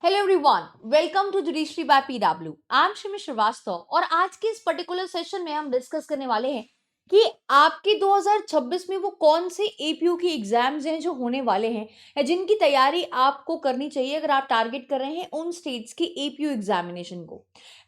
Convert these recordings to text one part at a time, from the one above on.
Hello everyone, welcome to judiciary by PW. I am Shimi Srivastava और आज के इस पर्टिकुलर सेशन में हम डिस्कस करने वाले हैं कि आपके 2026 में वो कौन से एपीयू की एग्जाम्स हैं जो होने वाले हैं या जिनकी तैयारी आपको करनी चाहिए अगर आप टारगेट कर रहे हैं उन स्टेट्स की एपीयू एग्जामिनेशन को।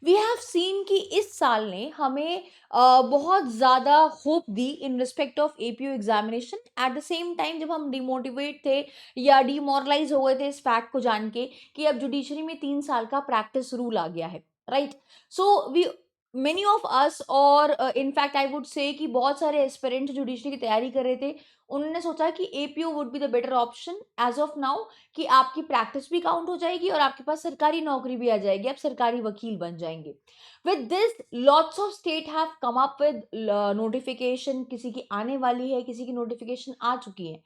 वी हैव सीन कि इस साल ने हमें बहुत ज़्यादा hope the in respect of APU examination. At the same time जब हम डिमोटिवेट थे या डिमोरलाइज हो गए थे इस फैक्ट को जान के कि अब जुडिशरी में 3 साल का प्रैक्टिस रूल आ गया है, right? So we many of us और इनफैक्ट आई वुड से कि बहुत सारे एस्पिरेंट जुडिशरी की तैयारी कर रहे थे, उन्होंने सोचा कि APU would be the better option as of now, कि आपकी प्रैक्टिस भी काउंट हो जाएगी और आपके पास सरकारी नौकरी भी आ जाएगी, आप सरकारी वकील बन जाएंगे। With this lots of state have come up with notification, किसी की आने वाली है, किसी की नोटिफिकेशन आ चुकी है,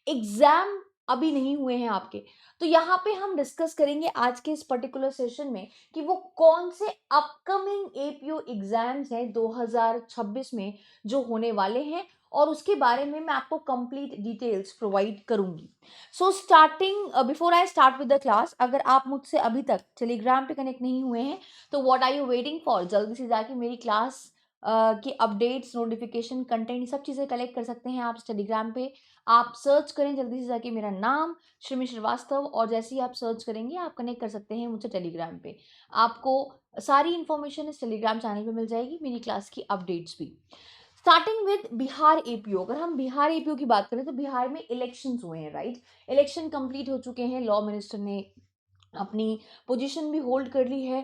एग्जाम अभी नहीं हुए हैं आपके। तो यहाँ पे हम डिस्कस करेंगे आज के इस पर्टिकुलर सेशन में कि वो कौन से अपकमिंग एपीयू एग्जाम्स हैं 2026 में जो होने वाले हैं, और उसके बारे में मैं आपको कंप्लीट डिटेल्स प्रोवाइड करूंगी। So starting before I start with the class, अगर आप मुझसे अभी तक टेलीग्राम पे कनेक्ट नहीं हुए हैं तो what are you waiting for, जल्दी से जाके मेरी क्लास की अपडेट्स, नोटिफिकेशन, कंटेंट, सब चीज़ें कलेक्ट कर सकते हैं आप टेलीग्राम पे। आप सर्च करें जल्दी से जाके मेरा नाम श्रीमी श्रीवास्तव, और जैसे ही आप सर्च करेंगे आप कनेक्ट कर सकते हैं मुझसे टेलीग्राम पे। आपको सारी इन्फॉर्मेशन इस टेलीग्राम चैनल पे मिल जाएगी, मेरी क्लास की अपडेट्स भी। स्टार्टिंग विद बिहार एपीओ, अगर हम बिहार एपीओ की बात करें तो बिहार में इलेक्शंस हुए हैं, राइट? इलेक्शन कंप्लीट हो चुके हैं, लॉ मिनिस्टर ने अपनी पोजीशन भी होल्ड कर ली है,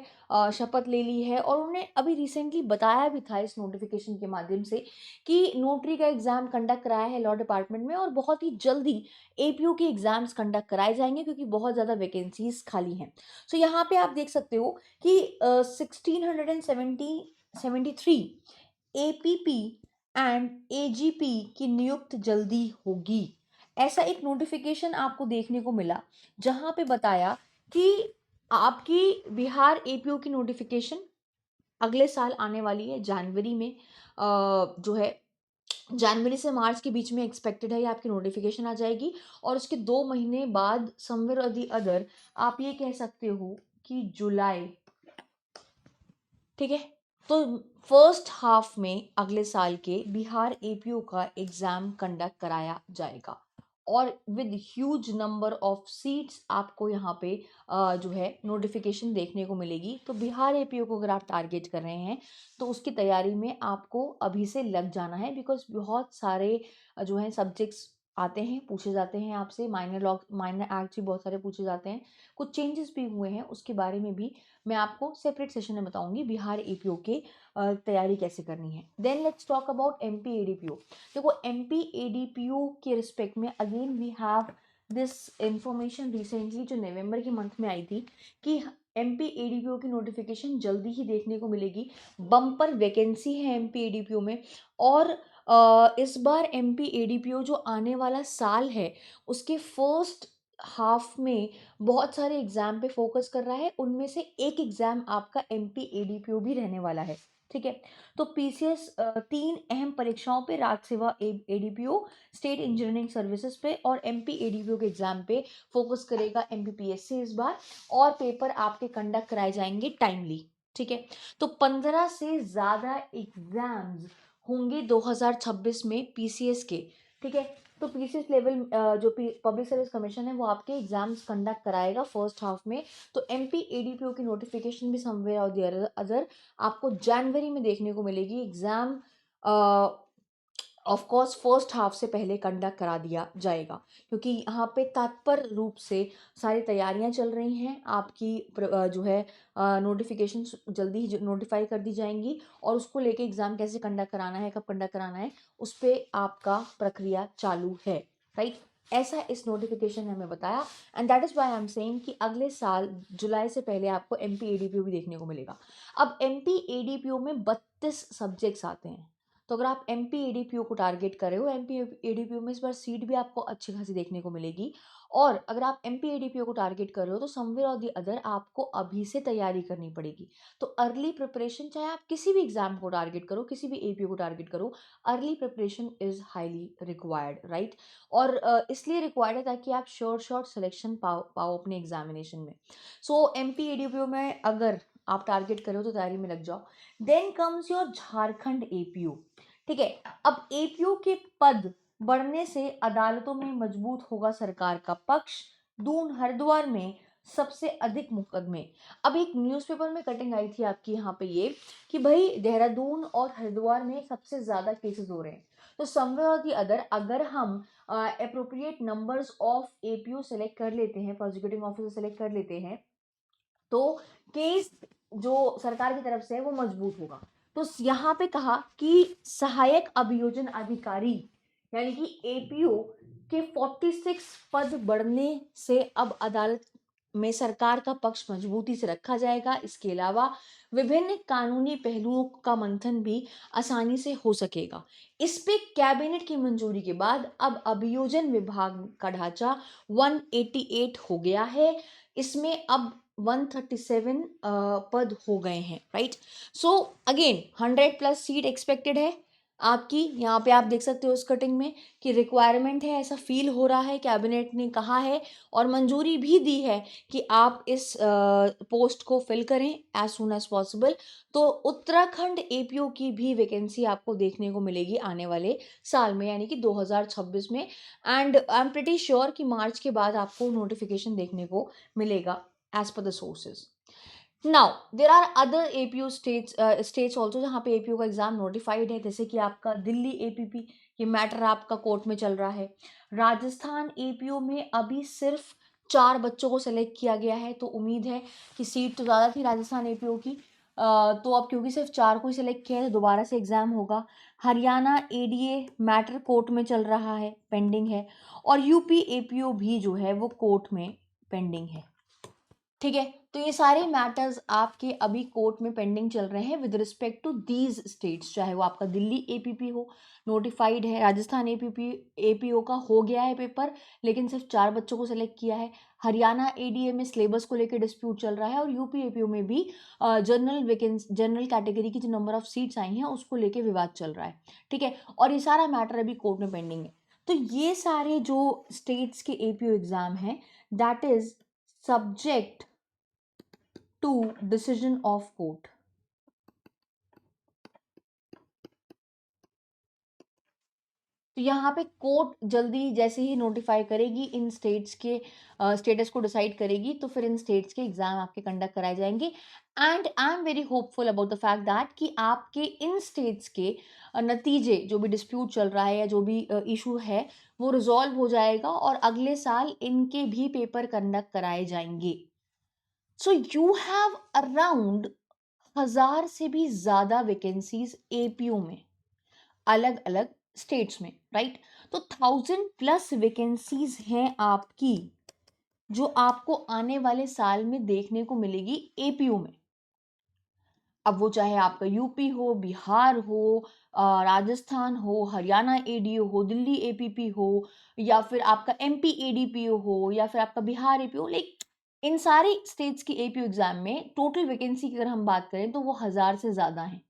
शपथ ले ली है, और उन्होंने अभी रिसेंटली बताया भी था इस नोटिफिकेशन के माध्यम से कि नोटरी का एग्जाम कंडक्ट कराया है लॉ डिपार्टमेंट में, और बहुत ही जल्दी एपीयू के एग्जाम्स कंडक्ट कराए जाएंगे क्योंकि बहुत ज़्यादा वैकेंसीज खाली हैं। सो यहाँ पे आप देख सकते हो कि 1673 एपीपी एंड एजीपी की नियुक्त जल्दी होगी, ऐसा एक नोटिफिकेशन आपको देखने को मिला, जहां पे बताया कि आपकी बिहार एपीओ की नोटिफिकेशन अगले साल आने वाली है जनवरी में। जो है जनवरी से मार्च के बीच में एक्सपेक्टेड है ये आपकी नोटिफिकेशन आ जाएगी, और उसके 2 महीने बाद समवेयर और दी अदर आप ये कह सकते हो कि जुलाई, ठीक है? तो फर्स्ट हाफ में अगले साल के बिहार एपीओ का एग्जाम कंडक्ट कराया जाएगा, और with huge number of seats आपको यहाँ पे जो है नोटिफिकेशन देखने को मिलेगी। तो बिहार एपीओ को अगर आप टारगेट कर रहे हैं तो उसकी तैयारी में आपको अभी से लग जाना है, बिकॉज बहुत सारे जो है सब्जेक्ट्स आते हैं, पूछे जाते हैं आपसे, माइनर लॉ, माइनर एक्ट भी बहुत सारे पूछे जाते हैं, कुछ चेंजेस भी हुए हैं, उसके बारे में भी मैं आपको सेपरेट सेशन में बताऊंगी बिहार एपीओ के तैयारी कैसे करनी है। Then let's talk about MP ADPO. देखो एमपी एडीपीओ के रिस्पेक्ट में again we have this information recently जो नवंबर के मंथ में आई थी कि एमपी एडीपीओ की नोटिफिकेशन जल्दी ही देखने को मिलेगी। बम्पर वैकेंसी है एमपी एडीपीओ में, और इस बार एमपी एडीपीओ जो आने वाला साल है उसके फर्स्ट हाफ में बहुत सारे एग्जाम पे फोकस कर रहा है, उनमें से एक एग्जाम आपका एमपी एडीपीओ भी रहने वाला है, ठीक है? तो पीसीएस 3 अहम परीक्षाओं पे, राज्य सेवा एडीपीओ, स्टेट इंजीनियरिंग सर्विसेज पे और एमपी एडीपीओ के एग्जाम पे फोकस करेगा एमपीपीएससी इस बार, और पेपर आपके कंडक्ट कराए जाएंगे टाइमली, ठीक है? तो 15 से ज्यादा एग्जाम्स होंगे 2026 में पीसीएस के, ठीक है? तो पीसीएस लेवल जो पब्लिक सर्विस कमीशन है वो आपके एग्जाम्स कंडक्ट कराएगा फर्स्ट हाफ में। तो एमपी एडीपीओ की नोटिफिकेशन भी समवेयर और द अदर आपको जनवरी में देखने को मिलेगी। Exam of course first half से पहले कंडक्ट करा दिया जाएगा, क्योंकि यहाँ पे तत्पर रूप से सारी तैयारियां चल रही हैं। आपकी जो है नोटिफिकेशन जल्दी ही नोटिफाई कर दी जाएंगी, और उसको लेके एग्जाम कैसे कंडक्ट कराना है, कब कंडक्ट कराना है, उस पर आपका प्रक्रिया चालू है, राइट? ऐसा इस नोटिफिकेशन ने हमें बताया, and that is why I am saying कि अगले साल जुलाई से पहले आपको एमपी एडीपीओ भी देखने को मिलेगा। अब एमपी एडीपीओ में 32 सब्जेक्ट्स आते हैं, तो अगर आप एमपी एडीपीओ को टारगेट कर रहे हो, एमपी एडीपीओ में इस बार सीट भी आपको अच्छी खासी देखने को मिलेगी। और अगर आप एमपी एडीपीओ को टारगेट कर रहे हो तो समवेयर और दी अदर आपको अभी से तैयारी करनी पड़ेगी। तो अर्ली प्रिपरेशन, चाहे आप किसी भी एग्जाम को टारगेट करो, किसी भी एपीओ को टारगेट करो, early preparation is highly required, right. और इसलिए रिक्वायर्ड है ताकि आप शॉर्ट सिलेक्शन पाओ अपने एग्जामिनेशन में। सो एमपी एडीपीओ में अगर आप टारगेट करो तो तैयारी में लग जाओ। Then comes your Jharkhand APO. ठीक है, अब एपीओ के पद बढ़ने से अदालतों में मजबूत होगा सरकार का पक्ष। दून हरिद्वार में सबसे अधिक मुकदमे। अब एक न्यूज़पेपर में कटिंग आई थी आपकी यहाँ पे ये कि भाई देहरादून और हरिद्वार में सबसे ज्यादा केसेस हो रहे हैं। तो समवेयर और दी अदर अगर हम appropriate numbers of APO select कर लेते हैं, प्रोसिक्यूटिंग ऑफिसर सेलेक्ट कर लेते हैं, तो केस जो सरकार की तरफ से है वो मजबूत होगा। तो यहाँ पे कहा कि सहायक अभियोजन अधिकारी यानी कि एपीओ के 46 पद बढ़ने से अब अदालत में सरकार का पक्ष मजबूती से रखा जाएगा। इसके अलावा विभिन्न कानूनी पहलुओं का मंथन भी आसानी से हो सकेगा। इस पे कैबिनेट की मंजूरी के बाद अब अभियोजन विभाग का ढांचा 188 हो गया है। इसमें अब 137 पद हो गए हैं, right. So again 100+ seat expected है आपकी। यहाँ पे आप देख सकते हो इस कटिंग में कि रिक्वायरमेंट है, ऐसा फील हो रहा है, कैबिनेट ने कहा है और मंजूरी भी दी है कि आप इस पोस्ट को फिल करें एज सुन एज पॉसिबल। तो उत्तराखंड एपीओ की भी वैकेंसी आपको देखने को मिलेगी आने वाले साल में, यानी कि 2026 में। And I am pretty sure कि मार्च के बाद आपको नोटिफिकेशन देखने को मिलेगा as per the sources. Now there are other APO states also जहाँ पे एपीओ का एग्जाम नोटिफाइड है, जैसे कि आपका दिल्ली एपीपी, ये मैटर आपका कोर्ट में चल रहा है। राजस्थान एपीओ में अभी सिर्फ 4 बच्चों को सेलेक्ट किया गया है, तो उम्मीद है कि सीट तो ज़्यादा थी राजस्थान एपीओ की, तो अब क्योंकि सिर्फ 4 को ही सेलेक्ट किया है तो दोबारा से एग्जाम होगा। हरियाणा एडीए मैटर कोर्ट में चल रहा है, पेंडिंग है। और यूपी एपीओ भी जो है वो कोर्ट में पेंडिंग है। ठीक है, तो ये सारे मैटर्स आपके अभी कोर्ट में पेंडिंग चल रहे हैं with respect to these states. चाहे वो आपका दिल्ली एपीपी हो, नोटिफाइड है, राजस्थान एपीपी एपीओ का हो गया है पेपर लेकिन सिर्फ 4 बच्चों को सेलेक्ट किया है। हरियाणा एडीए में सिलेबस को लेकर डिस्प्यूट चल रहा है और यूपी एपीओ में भी जनरल कैटेगरी की जो नंबर ऑफ सीट्स आई हैं उसको लेकर विवाद चल रहा है। ठीक है, और ये सारा मैटर अभी कोर्ट में पेंडिंग है। तो ये सारे जो स्टेट्स के एपीओ एग्जाम हैं that is subject to decision of court। तो यहाँ पे कोर्ट जल्दी जैसे ही नोटिफाई करेगी इन स्टेट्स के स्टेटस को डिसाइड करेगी, तो फिर इन स्टेट्स के एग्जाम आपके कंडक्ट कराए जाएंगे। And I am very hopeful about the fact that कि आपके इन स्टेट्स के नतीजे, जो भी डिस्प्यूट चल रहा है या जो भी इशू है वो रिजॉल्व हो जाएगा और अगले साल इनके भी पेपर कंडक्ट कराए जाएंगे। सो यू हैव अराउंड 1000 से भी ज्यादा वैकेंसीज एपीओ में, अलग अलग स्टेट्स में, राइट। तो 1000+ वैकेंसीज हैं आपकी जो आपको आने वाले साल में देखने को मिलेगी एपीओ में। अब वो चाहे आपका यूपी हो, बिहार हो, राजस्थान हो, हरियाणा एडीओ हो, दिल्ली एपीपी हो, या फिर आपका एमपी एडीपीओ हो, या फिर आपका बिहार एपीओ, लाइक इन सारे स्टेट्स की एपीओ एग्जाम में टोटल वैकेंसी की अगर हम बात करें तो वो 1000 से ज्यादा है।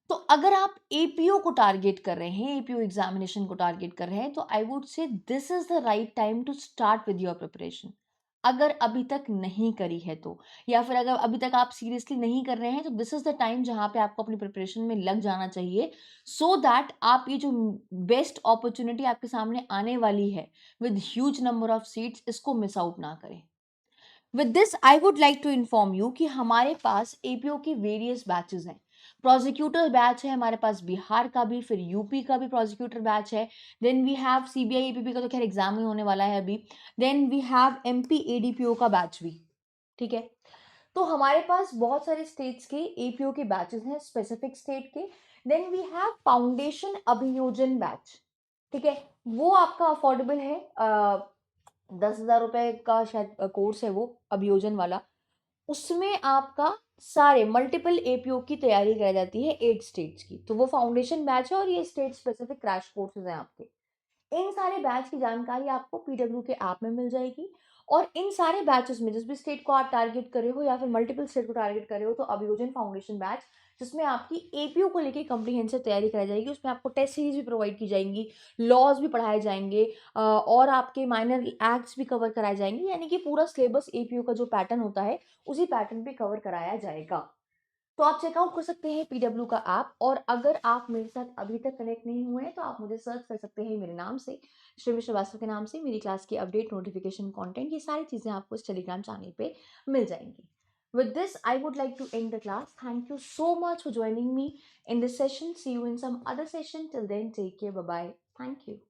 तो अगर आप एपीओ को टारगेट कर रहे हैं, एपीओ एग्जामिनेशन को टारगेट कर रहे हैं, तो I would say this is the right time to start with your preparation. अगर अभी तक नहीं करी है तो, या फिर अगर अभी तक आप सीरियसली नहीं कर रहे हैं तो दिस इज द टाइम जहां पे आपको अपनी प्रिपरेशन में लग जाना चाहिए, सो दैट आप ये जो बेस्ट अपॉर्चुनिटी आपके सामने आने वाली है with huge number of seats, इसको मिस आउट ना करें। With this I would like to inform you कि हमारे पास एपीओ के वेरियस बैचेस हैं। प्रोसिक्यूटर बैच है हमारे पास बिहार का भी, फिर यूपी का भी प्रोसिक्यूटर बैच है। Then we have CBI APP का तो खैर एग्जाम ही होने वाला है अभी। Then we have MP ADPO का बैच भी। ठीक है, तो हमारे पास बहुत सारे स्टेट्स के एपीओ के बैचेस हैं, स्पेसिफिक स्टेट के। देन वी हैव फाउंडेशन अभियोजन बैच। ठीक है, वो आपका अफोर्डेबल है, 10,000 रुपए का शायद कोर्स है वो अभियोजन वाला। उसमें आपका सारे मल्टीपल एपीओ की तैयारी कराई जाती है 8 स्टेट्स की। तो वो फाउंडेशन बैच है और ये स्टेट स्पेसिफिक क्रैश कोर्सेज़ हैं आपके। इन सारे बैच की जानकारी आपको पीडब्ल्यू के ऐप में मिल जाएगी और इन सारे बैचेस में जिस भी स्टेट को आप टारगेट कर रहे हो या फिर मल्टीपल स्टेट को टारगेट कर रहे हो, तो अभियोजन फाउंडेशन बैच जिसमें आपकी एपीयू को लेके कॉम्प्रिहेंसिव तैयारी कराई जाएगी, उसमें आपको टेस्ट सीरीज भी प्रोवाइड की जाएंगी, लॉज भी पढ़ाए जाएंगे और आपके माइनर एक्ट्स भी कवर कराए जाएंगे, यानी कि पूरा सिलेबस एपीयू का जो पैटर्न होता है उसी पैटर्न पे कवर कराया जाएगा। तो आप चेकआउट कर सकते हैं पीडब्ल्यू का ऐप, और अगर आप मेरे साथ अभी तक कनेक्ट नहीं हुए हैं तो आप मुझे सर्च कर सकते हैं मेरे नाम से, श्रीवी श्रीवास्तव के नाम से। मेरी क्लास की अपडेट, नोटिफिकेशन, कंटेंट, ये सारी चीज़ें आपको इस टेलीग्राम चैनल पे मिल जाएंगी। With this I would like to end the class. Thank you so much for joining me in this session. See you in some other session. Till then, take care. Bye bye. Thank you.